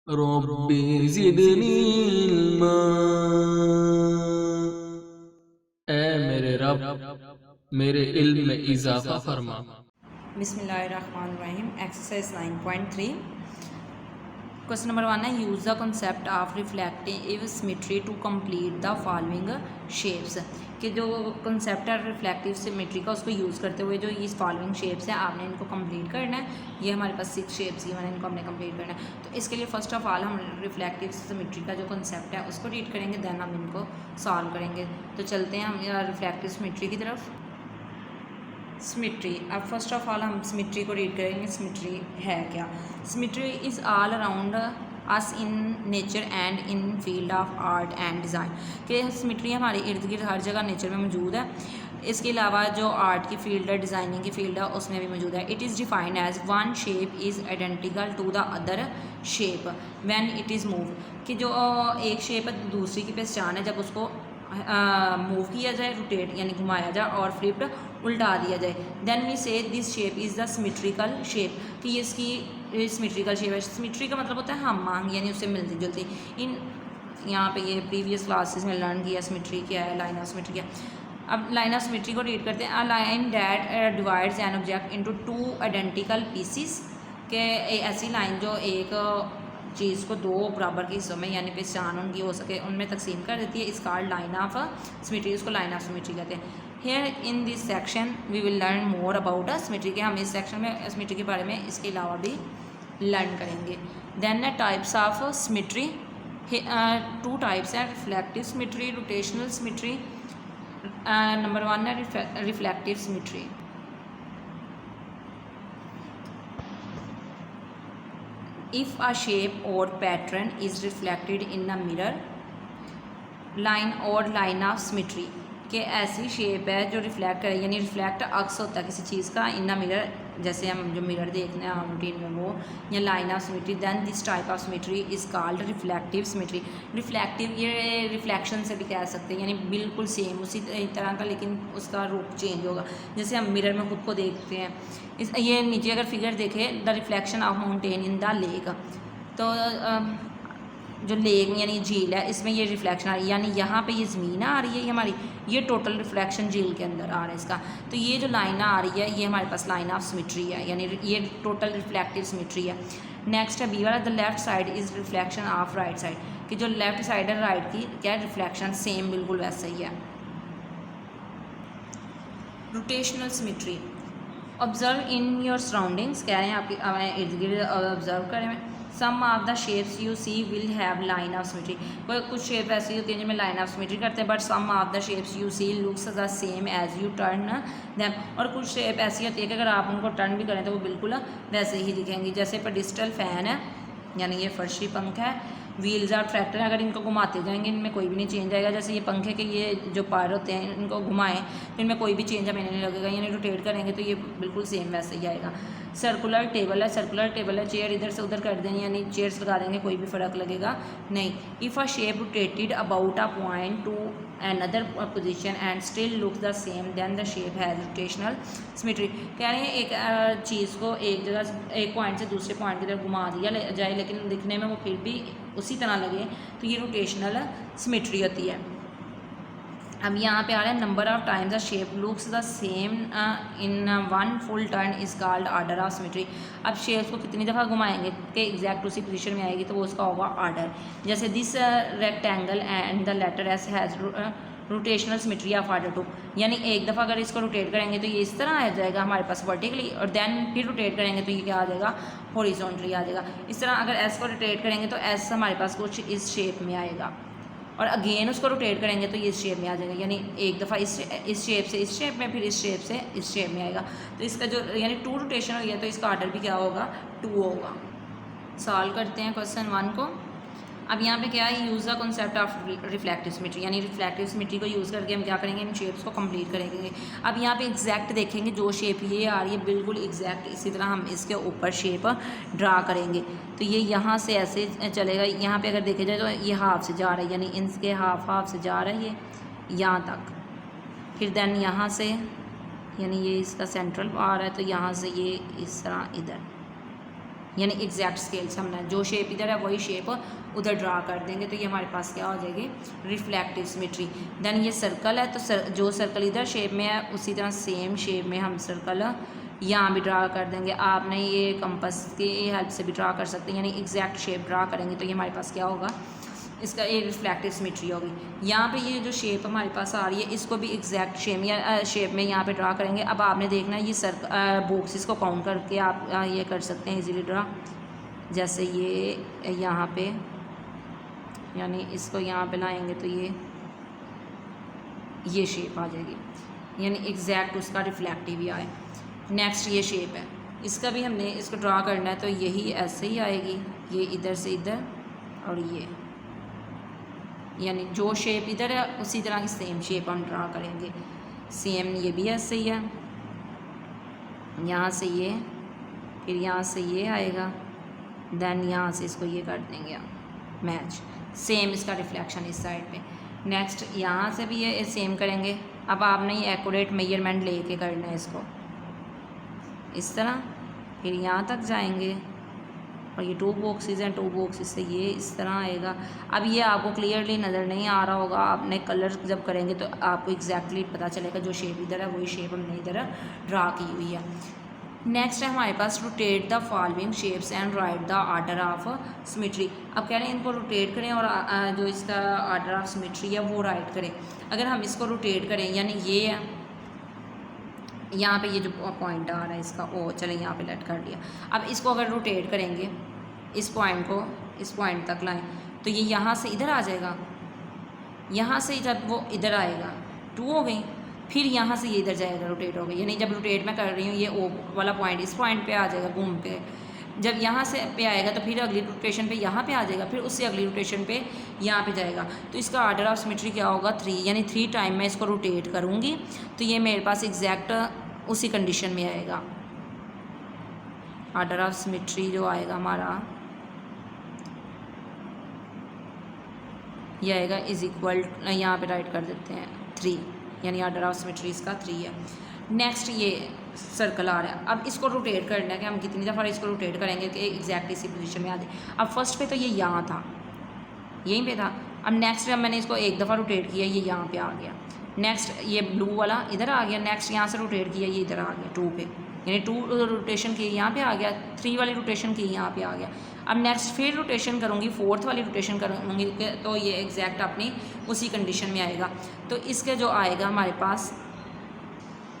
रब्बी ज़िदनी इल्मा। ए मेरे रब, मेरे इल्म में इजाफा फरमा। बिस्मिल्लाहिर्रहमानिर्रहीम। एक्सरसाइज 9.3 क्वेश्चन नंबर 1 है use the concept of reflective symmetry to complete the following shapes. कि जो कंसेप्ट है रिफ्लेक्टिव सिमेट्री का उसको यूज़ करते हुए जो ये फॉलोइंग शेप्स हैं आपने इनको कंप्लीट करना है। ये हमारे पास 6 शेप्स गिवन है, इनको हमने कंप्लीट करना है। तो इसके लिए फ़र्स्ट ऑफ ऑल हम रिफ्लेक्टिव सिमेट्री का जो कंसेप्ट है उसको रीड करेंगे, दैन हम इनको सॉल्व करेंगे। तो चलते हैं हम रिफ्लेक्टिव सिमेट्री की तरफ। सिमेट्री, अब फर्स्ट ऑफ ऑल हम सिमेट्री को रीड करेंगे। सिमेट्री है क्या? Symmetry is all around us in nature and in field of art and design. कि सिमेट्री हमारे इर्द गिर्द हर जगह नेचर में मौजूद है। इसके अलावा जो आर्ट की फील्ड है, डिज़ाइनिंग की फील्ड है, उसमें भी मौजूद है। It is defined as one shape is identical to the other shape when it is move. कि जो एक शेप है दूसरी की पहचान है जब उसको मूव किया जाए, रोटेट यानी घुमाया जाए और फ्लिप्ड उल्टा दिया जाए। देन वी से this shape is the symmetrical shape. कि ये इसकी सिमेट्रिकल शेप है। सिमेट्री का मतलब होता है हम मांग, यानी उससे मिलती जुलती। इन यहाँ पे ये प्रीवियस क्लासेस में लर्न किया सिमेट्री क्या है, लाइन ऑफ सिमेट्री क्या है। अब लाइन ऑफ सिमेट्री को रीड करते हैं। A line that divides an object into two identical pieces. के ऐसी लाइन जो एक चीज़ को दो बराबर के हिस्सों में यानी पहचान उनकी हो सके उनमें तकसीम कर देती है। Is called line of symmetry, उसको लाइन ऑफ सिमेट्री कहते हैं। Here in this section we will learn more about symmetry. के हम इस सेक्शन में सिमेट्री के बारे में इसके अलावा भी लर्न करेंगे। Then types of symmetry, two types हैं, reflective symmetry, rotational symmetry. Number 1 है reflective symmetry. If a shape or pattern is reflected in a mirror, line और लाइन ऑफ सिमेट्री। कि ऐसी शेप है जो रिफ्लेक्ट करे, यानी रिफ्लेक्ट अक्स होता है किसी चीज़ का इन अ मिरर, जैसे हम जो मिरर देखते हैं रूटीन में वो, या line of symmetry. Then this type of symmetry is called reflective symmetry. Reflective ये रिफ्लेक्शन से भी कह सकते हैं, यानी बिल्कुल सेम उसी तरह का लेकिन उसका रूप चेंज होगा। जैसे हम मिरर में खुद को देखते हैं, इस ये नीचे अगर फिगर देखें, the reflection of mountain in the lake. तो जो लेक यानी झील है इसमें ये रिफ्लेक्शन आ रही है, यानी यहाँ पे ये ज़मीन आ रही है हमारी, ये टोटल रिफ्लेक्शन झील के अंदर आ रहा है इसका। तो ये जो लाइन आ रही है ये हमारे पास लाइन ऑफ सिमेट्री है, यानी ये टोटल रिफ्लेक्टिव सिमेट्री है। नेक्स्ट है बी वाला, the left side is reflection of right side. कि जो लेफ्ट साइड है राइट की क्या है, रिफ्लेक्शन सेम बिल्कुल वैसा ही है। Rotational symmetry, observe in your surroundings. कह रहे हैं आपके इर्द गिर्द ऑब्जर्व करें। Some of the shapes you see will have line of symmetry. कोई कुछ शेप ऐसी होती है जिनमें लाइन ऑफ सिमेट्री करते हैं, but some of the shapes you see looks the same as you turn them. और कुछ शेप ऐसी होती है कि अगर आप उनको टर्न भी करें तो वो बिल्कुल वैसे ही दिखेंगी। जैसे पेडिस्टल फैन है, यानी ये फर्शी पंख है। व्हील्स और ट्रैक्टर है, अगर इनको घुमाते जाएंगे इनमें कोई भी नहीं चेंज आएगा। जैसे ये पंखे के ये जो पार होते हैं इनको घुमाएं तो इनमें कोई भी चेंज हमें नहीं लगेगा, यानी रोटेट करेंगे तो ये बिल्कुल सेम वैसे ही आएगा। सर्कुलर टेबल है, सर्कुलर टेबल है, चेयर इधर से उधर कर देंगे यानी चेयर्स लगा देंगे, कोई भी फ़र्क लगेगा नहीं। If a shape rotated about a point two another position and still looks the same then the shape has rotational symmetry। कह रहे हैं एक चीज़ को एक जगह से एक पॉइंट से दूसरे पॉइंट की तरफ घुमा दिया जाए लेकिन दिखने में वो फिर भी उसी तरह लगे तो ये रोटेशनल सिमेट्री होती है। अब यहाँ पे आ रहा है number of times the shape looks the same in one full turn is called order of symmetry. अब शेप को कितनी दफ़ा घुमाएंगे कि एग्जैक्ट उसी पोजीशन में आएगी तो वो उसका होगा आर्डर। जैसे this rectangle and the letter S has rotational symmetry of order 2। यानी एक दफ़ा अगर इसको रोटेट करेंगे तो ये इस तरह आ जाएगा हमारे पास वर्टिकली, और देन फिर रोटेट करेंगे तो ये क्या आ जाएगा, हॉरिजॉन्टली आ जाएगा। इस तरह अगर एस को रोटेट करेंगे तो एस हमारे पास कुछ इस शेप में आएगा, और अगेन उसको रोटेट करेंगे तो ये इस शेप में आ जाएगा। यानी एक दफ़ा इस शेप से इस शेप में, फिर इस शेप से इस शेप में आएगा। तो इसका जो यानी 2 रोटेशन हो गया तो इसका ऑर्डर भी क्या होगा, 2 होगा। सॉल्व करते हैं क्वेश्चन 1 को। अब यहाँ पे क्या है, use the concept of reflective symmetry, यानी रिफ्लेक्टिव सिमेट्री को यूज़ करके हम क्या करेंगे, इन शेप्स को कंप्लीट करेंगे। अब यहाँ पे एग्जैक्ट देखेंगे, जो शेप ये आ रही है बिल्कुल एग्जैक्ट इसी तरह हम इसके ऊपर शेप ड्रा करेंगे। तो ये यहाँ से ऐसे चलेगा, यहाँ पे अगर देखा जाए तो ये हाफ से जा रहा है, यानी इनके हाफ से जा रहा है ये यहाँ तक। फिर देन यहाँ से यानी ये इसका सेंट्रल आ रहा है तो यहाँ से ये इस तरह इधर, यानी एग्जैक्ट स्केल से हमने जो शेप इधर है वही शेप उधर ड्रा कर देंगे, तो ये हमारे पास क्या हो जाएगी, रिफ्लेक्टिव सिमेट्री। देन ये सर्कल है, तो जो सर्कल इधर शेप में है उसी तरह सेम शेप में हम सर्कल यहाँ भी ड्रा कर देंगे। आपने ये कंपास की हेल्प से भी ड्रा कर सकते हैं, यानी एग्जैक्ट शेप ड्रा करेंगे तो ये हमारे पास क्या होगा, इसका ये रिफ्लेक्टिव सिमेट्री होगी। यहाँ पे ये जो शेप हमारे पास आ रही है इसको भी एग्जैक्ट शेप में यहाँ पे ड्रा करेंगे। अब आपने देखना है ये बॉक्सेस को काउंट करके आप ये कर सकते हैं इजीली ड्रा। जैसे ये यहाँ पे, यानी इसको यहाँ पे लाएंगे तो ये शेप आ जाएगी, यानी एग्जैक्ट उसका रिफ्लेक्टिव ही आए। नेक्स्ट ये शेप है, इसका भी हमने इसको ड्रा करना है तो यही ऐसे ही आएगी, ये इधर से इधर और ये, यानी जो शेप इधर है उसी तरह की सेम शेप हम ड्रा करेंगे। सेम ये भी ऐसे ही है, यहाँ से ये, फिर यहाँ से ये आएगा, देन यहाँ से इसको ये कर देंगे मैच, सेम इसका रिफ्लेक्शन इस साइड पे। नेक्स्ट यहाँ से भी ये सेम करेंगे। अब आपने ये एक्यूरेट मेजरमेंट लेके करना है इसको इस तरह, फिर यहाँ तक जाएंगे और ये 2 बॉक्सेस हैं, 2 बॉक्सेस से ये इस तरह आएगा। अब ये आपको क्लियरली नज़र नहीं आ रहा होगा, आपने कलर जब करेंगे तो आपको एग्जैक्टली पता चलेगा जो शेप इधर है वही शेप हमने इधर ड्रा की हुई है। नेक्स्ट है हमारे पास rotate the following shapes and write the order of symmetry. अब कह रहे हैं इनको रोटेट करें और जो इसका ऑर्डर ऑफ सिमेट्री है वो राइट करें। अगर हम इसको रोटेट करें, यानी ये है यहाँ पे ये जो पॉइंट आ रहा है इसका, ओ चले यहाँ पे लेट कर लिया। अब इसको अगर रोटेट करेंगे, इस पॉइंट को इस पॉइंट तक लाएं तो ये यहाँ से इधर आ जाएगा, यहाँ से जब वो इधर आएगा 2 हो गई, फिर यहाँ से ये इधर जाएगा, रोटेट हो गई। यानी जब रोटेट मैं कर रही हूँ ये ओ वाला पॉइंट इस पॉइंट पे आ जाएगा घूम पे, जब यहाँ से पे आएगा तो फिर अगली रोटेशन पे यहाँ पे आ जाएगा, फिर उससे अगली रोटेशन पे यहाँ पे जाएगा। तो इसका ऑर्डर ऑफ सिमेट्री क्या होगा, 3, यानी 3 टाइम मैं इसको रोटेट करूँगी तो ये मेरे पास एग्जैक्ट उसी कंडीशन में आएगा। ऑर्डर ऑफ सिमेट्री जो आएगा हमारा ये आएगा इज इक्वल, यहाँ पे राइट कर देते हैं 3, यानी ऑर्डर ऑफ सिमेट्री इसका 3 है। नेक्स्ट ये सर्कल आ रहा है, अब इसको रोटेट करना है कि हम कितनी दफ़ा इसको रोटेट करेंगे कि एग्जैक्ट इसी पोजीशन में आ जाए। अब फर्स्ट पे तो ये यहाँ था, यहीं पे था। अब नेक्स्ट जब मैंने इसको एक दफ़ा रोटेट किया ये यहाँ पे आ गया, नेक्स्ट ये ब्लू वाला इधर आ गया, नेक्स्ट यहाँ से रोटेट किया ये इधर आ गया 2 पे, यानी 2 रोटेशन की यहाँ पे आ गया, 3 वाली रोटेशन की यहाँ पे आ गया। अब नेक्स्ट फिर रोटेशन करूँगी, 4th वाली रोटेशन करूँगी तो ये एग्जैक्ट अपनी उसी कंडीशन में आएगा। तो इसके जो आएगा हमारे पास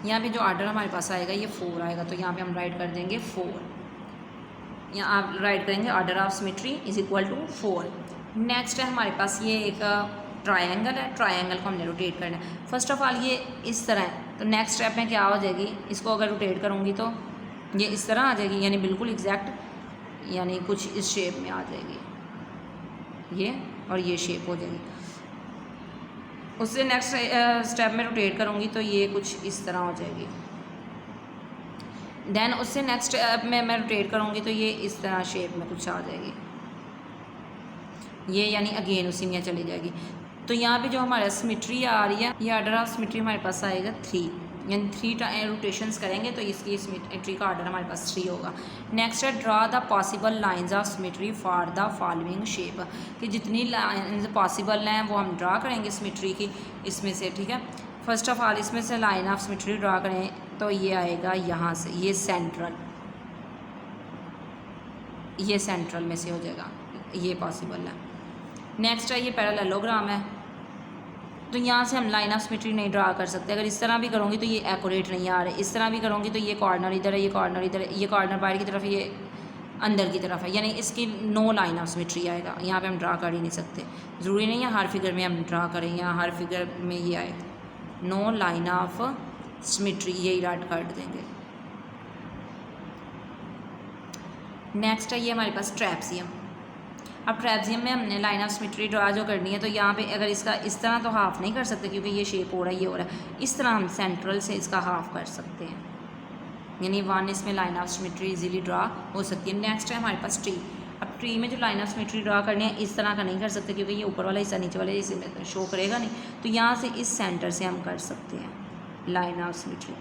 यहाँ पे जो ऑर्डर हमारे पास आएगा ये 4 आएगा, तो यहाँ पे हम राइट कर देंगे 4, यहाँ आप राइट करेंगे order of symmetry is equal to 4। Next है हमारे पास ये एक ट्रायंगल है, ट्रायंगल को हमने रोटेट करना है। फर्स्ट ऑफ ऑल ये इस तरह है, तो नेक्स्ट स्टेप में क्या हो जाएगी, इसको अगर रोटेट करूँगी तो ये इस तरह आ जाएगी, यानी बिल्कुल एग्जैक्ट, यानी कुछ इस शेप में आ जाएगी ये, और ये शेप हो जाएगी। उससे नेक्स्ट स्टेप में रोटेट करूँगी तो ये कुछ इस तरह हो जाएगी। देन उससे नेक्स्ट स्टेप में मैं रोटेट करूँगी तो ये इस तरह शेप में कुछ आ जाएगी, ये यानी अगेन उसी में चली जाएगी। तो यहाँ पे जो हमारा सिमेट्री आ रही है, ये ऑर्डर ऑफ सिमेट्री हमारे पास आएगा 3, यानी 3 रोटेशंस करेंगे तो इसकी सिमेट्री का ऑर्डर हमारे पास 3 होगा। नेक्स्ट है draw the possible lines of symmetry for the following shape, कि जितनी लाइंस पॉसिबल हैं वो हम ड्रा करेंगे सिमेट्री की इसमें से, ठीक है। फर्स्ट ऑफ ऑल इसमें से लाइन ऑफ सिमेट्री ड्रा करें तो ये आएगा यहाँ से, ये सेंट्रल, ये सेंट्रल में से हो जाएगा, ये पॉसिबल है। नेक्स्ट है ये पैरेललोग्राम है, तो यहाँ से हम लाइन ऑफ सिमेट्री नहीं ड्रा कर सकते। अगर इस तरह भी करूँगी तो ये एक्यूरेट नहीं आ रहा है, इस तरह भी करूँगी तो ये कॉर्नर इधर है, ये कॉर्नर इधर है, ये कॉर्नर बाहर की तरफ है, ये अंदर की तरफ है, यानी इसकी नो लाइन ऑफ सिमेट्री आएगा। यहाँ पे हम ड्रा कर ही नहीं सकते, ज़रूरी नहीं है हर फिगर में हम ड्रा करें, यहाँ हर फिगर में ये आए नो लाइन ऑफ सिमेट्री, यही राइट कर देंगे। नेक्स्ट है ये हमारे पास ट्रैपजियम। अब ट्रैपजियम में हमने लाइन ऑफ सिमेट्री ड्रा जो करनी है तो यहाँ पे अगर इसका इस तरह तो हाफ़ नहीं कर सकते क्योंकि ये शेप हो रहा है, ये हो रहा है, इस तरह हम सेंट्रल से इसका हाफ़ कर सकते हैं, यानी 1 इसमें line of symmetry easily draw हो सकती है। नेक्स्ट है हमारे पास ट्री। अब ट्री में जो लाइन ऑफ सिमेट्री ड्रा करनी है इस तरह का नहीं कर सकते क्योंकि ये ऊपर वाला हिस्सा नीचे वाले हिस्से में शो करेगा नहीं, तो यहाँ से इस सेंटर से हम कर सकते हैं लाइन ऑफ सिमेट्री,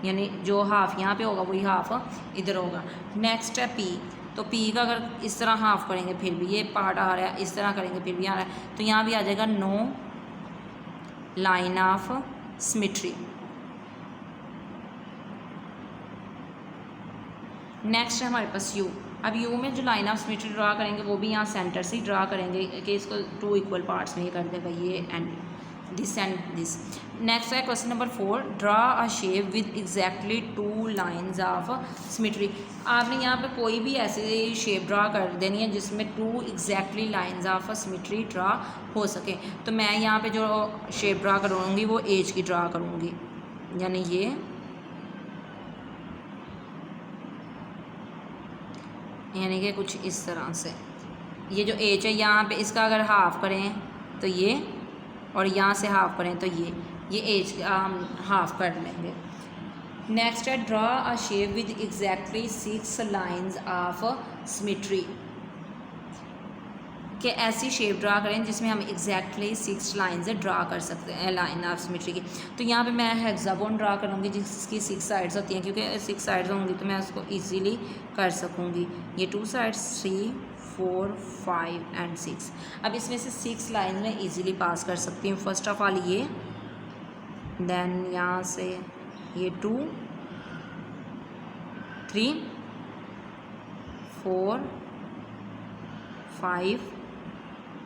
यानी जो हाफ़ यहाँ पे होगा वही हाफ़ इधर होगा। नेक्स्ट है पी। तो पी का अगर इस तरह हाफ करेंगे फिर भी ये पार्ट आ रहा है, इस तरह करेंगे फिर भी आ रहा है, तो यहाँ भी आ जाएगा no line of symmetry. Next है हमारे पास यू। अब यू में जो लाइन ऑफ सिमेट्री ड्रा करेंगे वो भी यहाँ सेंटर से ही ड्रा करेंगे कि इसको 2 इक्वल पार्ट्स में ये कर देगा, ये एंड दिस। नेक्स्ट है question number 4, draw a shape with exactly 2 lines of symmetry. आपने यहाँ पे कोई भी ऐसी शेप ड्रा कर देनी है जिसमें 2 exactly lines of symmetry draw हो सके। तो मैं यहाँ पे जो शेप ड्रा करूँगी वो एज की ड्रा करूँगी, यानी ये यानी कि कुछ इस तरह से। ये जो एज है यहाँ पे इसका अगर हाफ करें तो ये, और यहाँ से हाफ करें तो ये एज हम हाफ कर लेंगे। नेक्स्ट है draw a shape with exactly 6 lines of symmetry, कि ऐसी शेप ड्रा करें जिसमें हम एग्जैक्टली 6 लाइन्स ड्रा कर सकते हैं लाइन ऑफ सिमेट्री की। तो यहाँ पे मैं हेक्सागोन ड्रा करूँगी जिसकी 6 साइड्स होती हैं, क्योंकि 6 साइड्स होंगी तो मैं उसको इजीली कर सकूँगी। ये 2 साइड्स 3, 4, 5 एंड 6। अब इसमें से 6 लाइन में इजीली पास कर सकती हूँ। फर्स्ट ऑफ ऑल ये, देन यहाँ से ये 2, 3, 4, 5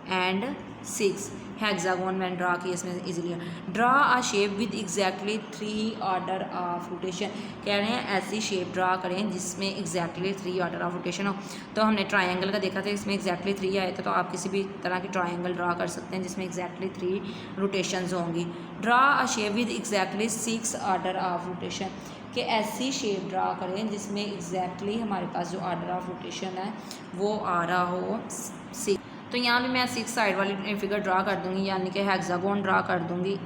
एंड 6 हेक्सागोन मैंने ड्रा किया इसमें easily. Draw a shape with exactly 3 order of rotation, कह रहे हैं ऐसी शेप ड्रा करें जिसमें एग्जैक्टली 3 ऑर्डर ऑफ रोटेशन हो। तो हमने ट्रायंगल का देखा था, इसमें एग्जैक्टली 3 आए थे, तो आप किसी भी तरह की ट्रायंगल ड्रा कर सकते हैं जिसमें एग्जैक्टली 3 रोटेशंस होंगी। Draw a shape with exactly 6 order of rotation, कि ऐसी शेप ड्रा करें जिसमें एग्जैक्टली हमारे पास जो ऑर्डर ऑफ रोटेशन है वो आ रहा हो 6। तो यहाँ भी मैं 6 साइड वाली फिगर ड्रा कर दूँगी, यानी कि हेक्सागोन ड्रा कर दूँगी।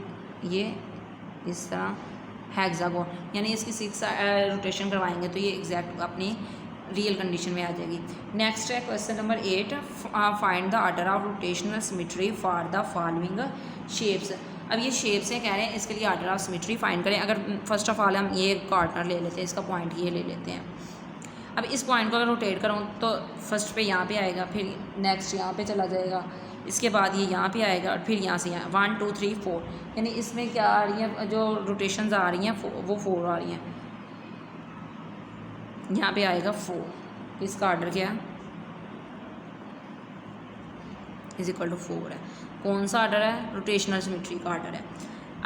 ये इस तरह हेक्सागोन, यानी इसकी 6 रोटेशन करवाएंगे तो ये एग्जैक्ट अपनी रियल कंडीशन में आ जाएगी। नेक्स्ट है question number 8, find the order of rotational symmetry for the following shapes. अब ये शेप्स हैं, कह रहे हैं इसके लिए ऑर्डर ऑफ सिमेट्री फाइंड करें। अगर फर्स्ट ऑफ ऑल हम ये कॉर्नर ले लेते हैं, इसका पॉइंट ये ले लेते हैं। अब इस पॉइंट को अगर रोटेट करूँ तो फर्स्ट पे यहाँ पे आएगा, फिर नेक्स्ट यहाँ पे चला जाएगा, इसके बाद ये यहाँ पे आएगा और फिर यहाँ से यहाँ 1 2 3 4, यानी इसमें क्या आ रही है, जो रोटेशंस आ रही हैं वो 4 आ रही हैं। यहाँ पे आएगा 4, इसका ऑर्डर क्या है इज इक्वल टू 4 है। कौन सा ऑर्डर है, रोटेशनल सिमेट्री का ऑर्डर है।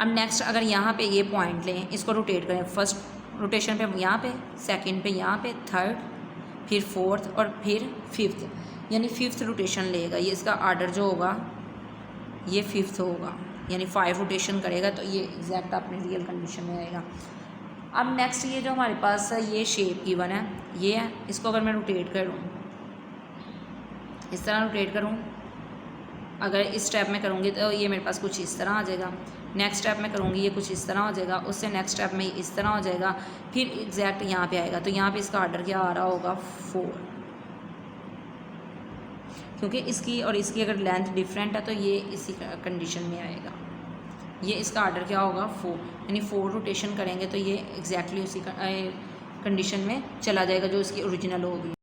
अब नेक्स्ट अगर यहाँ पे ये पॉइंट लें, इसको रोटेट करें, फर्स्ट रोटेशन पे यहाँ पे, सेकंड पे यहाँ पे, थर्ड, फिर फोर्थ और फिर फिफ्थ, यानी 5th रोटेशन लेगा। ये इसका ऑर्डर जो होगा ये 5th होगा, यानी 5 रोटेशन करेगा तो ये एग्जैक्ट अपने रियल कंडीशन में आएगा। अब नेक्स्ट ये जो हमारे पास ये शेप गिवन है, ये है, इसको अगर मैं रोटेट करूँ, इस तरह रोटेट करूँ, अगर इस स्टेप में करूँगी तो ये मेरे पास कुछ इस तरह आ जाएगा। नेक्स्ट स्टेप में करूँगी ये कुछ इस तरह हो जाएगा, उससे नेक्स्ट स्टेप में इस तरह हो जाएगा, फिर एग्जैक्ट यहाँ पे आएगा। तो यहाँ पे इसका ऑर्डर क्या आ रहा होगा 4, क्योंकि इसकी और इसकी अगर लेंथ डिफरेंट है तो ये इसी कंडीशन में आएगा। ये इसका ऑर्डर क्या होगा 4, यानी 4 रोटेशन करेंगे तो ये एग्जैक्टली उसी कंडीशन में चला जाएगा जो इसकी ओरिजिनल होगी।